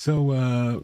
So,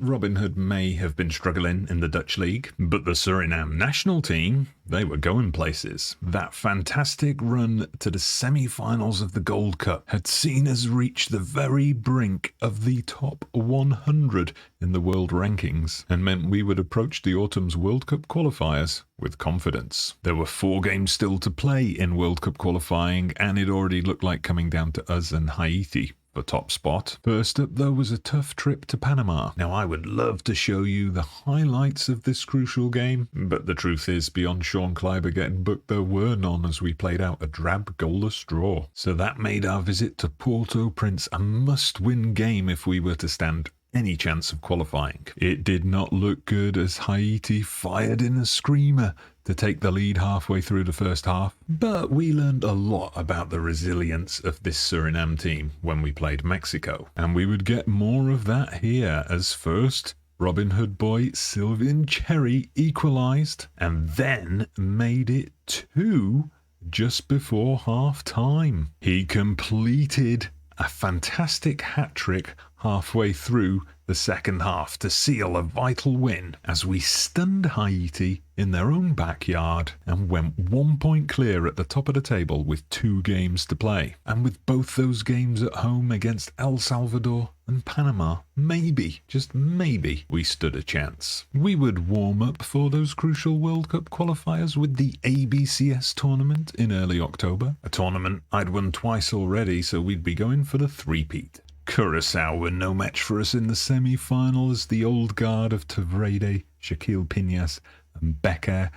Robinhood may have been struggling in the Dutch league, but the Suriname national team, they were going places. That fantastic run to the semi-finals of the Gold Cup had seen us reach the very brink of the top 100 in the world rankings, and meant we would approach the autumn's World Cup qualifiers with confidence. There were 4 games still to play in World Cup qualifying, and it already looked like coming down to us and Haiti for top spot. First up, though, was a tough trip to Panama. Now, I would love to show you the highlights of this crucial game, but the truth is, beyond Sean Kleiber getting booked, there were none as we played out a drab goalless draw. So that made our visit to Port-au-Prince a must-win game if we were to stand any chance of qualifying. It did not look good as Haiti fired in a screamer to take the lead halfway through the first half, but we learned a lot about the resilience of this Suriname team when we played Mexico, and we would get more of that here as first Robinhood boy Sylvain Cherry equalised and then made it 2 just before half time. He completed a fantastic hat-trick halfway through the second half to seal a vital win as we stunned Haiti in their own backyard and went 1 point clear at the top of the table with 2 games to play. And with both those games at home against El Salvador and Panama, maybe, just maybe, we stood a chance. We would warm up for those crucial World Cup qualifiers with the ABCS tournament in early October, a tournament I'd won twice already, so we'd be going for the three-peat. Curaçao were no match for us in the semi-final as the old guard of Tavrede, Shaquille Piñas and Becker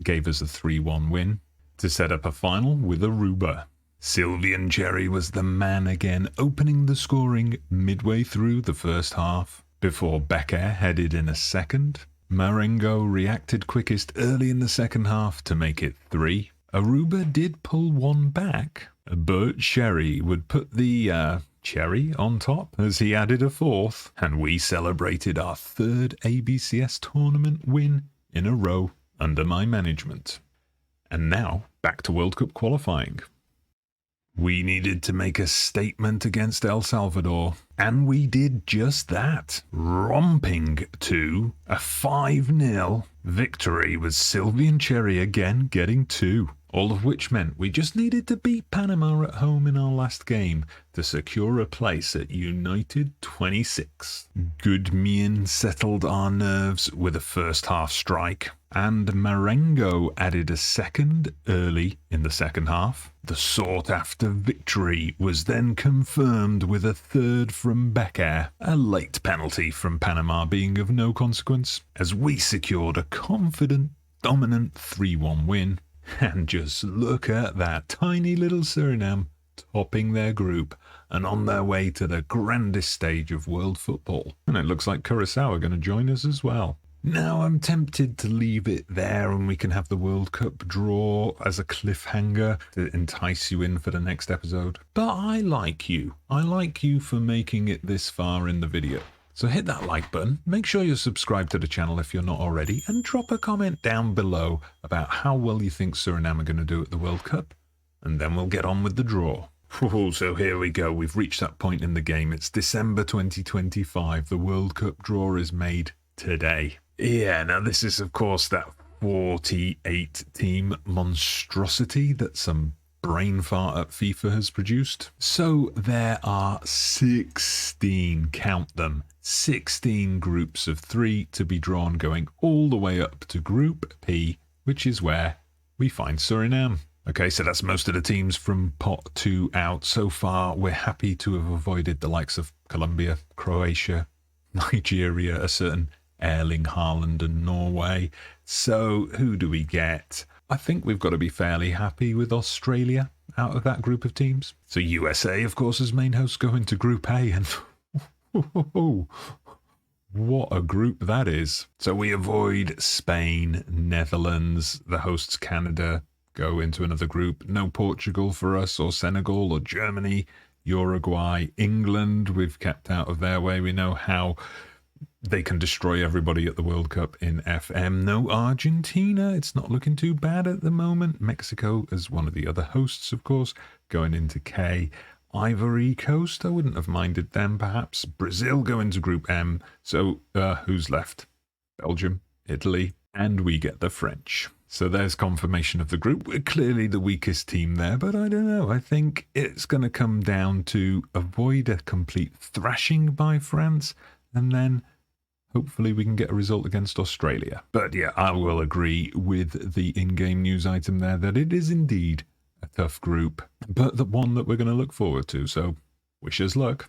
gave us a 3-1 win to set up a final with Aruba. Sylvain Cherry was the man again, opening the scoring midway through the first half before Becker headed in a second. Marengo reacted quickest early in the second half to make it 3. Aruba did pull one back, but Cherry would put the cherry on top as he added a 4th, and we celebrated our 3rd ABCS tournament win in a row under my management. And now, back to World Cup qualifying. We needed to make a statement against El Salvador, and we did just that, romping to a 5-0 victory with Sylvain Cherry again getting 2. All of which meant we just needed to beat Panama at home in our last game to secure a place at United 26. Goodmean settled our nerves with a first half strike, and Marengo added a second early in the second half. The sought-after victory was then confirmed with a 3rd from Becker, a late penalty from Panama being of no consequence, as we secured a confident, dominant 3-1 win. And just look at that tiny little Suriname topping their group and on their way to the grandest stage of world football. And it looks like Curaçao are going to join us as well. Now I'm tempted to leave it there and we can have the World Cup draw as a cliffhanger to entice you in for the next episode. But I like you. I like you for making it this far in the video. So hit that like button, make sure you're subscribed to the channel if you're not already, and drop a comment down below about how well you think Suriname are going to do at the World Cup, and then we'll get on with the draw. So here we go, we've reached that point in the game. It's December 2025, the World Cup draw is made today. Yeah, now this is of course that 48 team monstrosity that some brain fart at FIFA has produced. So there are 16, count them, 16 groups of 3 to be drawn going all the way up to Group P, which is where we find Suriname. Okay, so that's most of the teams from pot 2 out. So far, we're happy to have avoided the likes of Colombia, Croatia, Nigeria, a certain Erling Haaland and Norway. So who do we get? I think we've got to be fairly happy with Australia out of that group of teams. So USA, of course, as main host going to Group A, and what a group that is. So we avoid Spain, Netherlands, the hosts Canada, go into another group. No Portugal for us, or Senegal, or Germany, Uruguay, England, we've kept out of their way. We know how they can destroy everybody at the World Cup in FM. No Argentina. It's not looking too bad at the moment. Mexico as one of the other hosts, of course, going into K. Ivory Coast, I wouldn't have minded them, perhaps. Brazil go into Group M. So, who's left? Belgium, Italy, and we get the French. So there's confirmation of the group. We're clearly the weakest team there, but I don't know. I think it's going to come down to avoid a complete thrashing by France, and then hopefully we can get a result against Australia. But yeah, I will agree with the in-game news item there that it is indeed a tough group, but the one that we're going to look forward to. So wish us luck.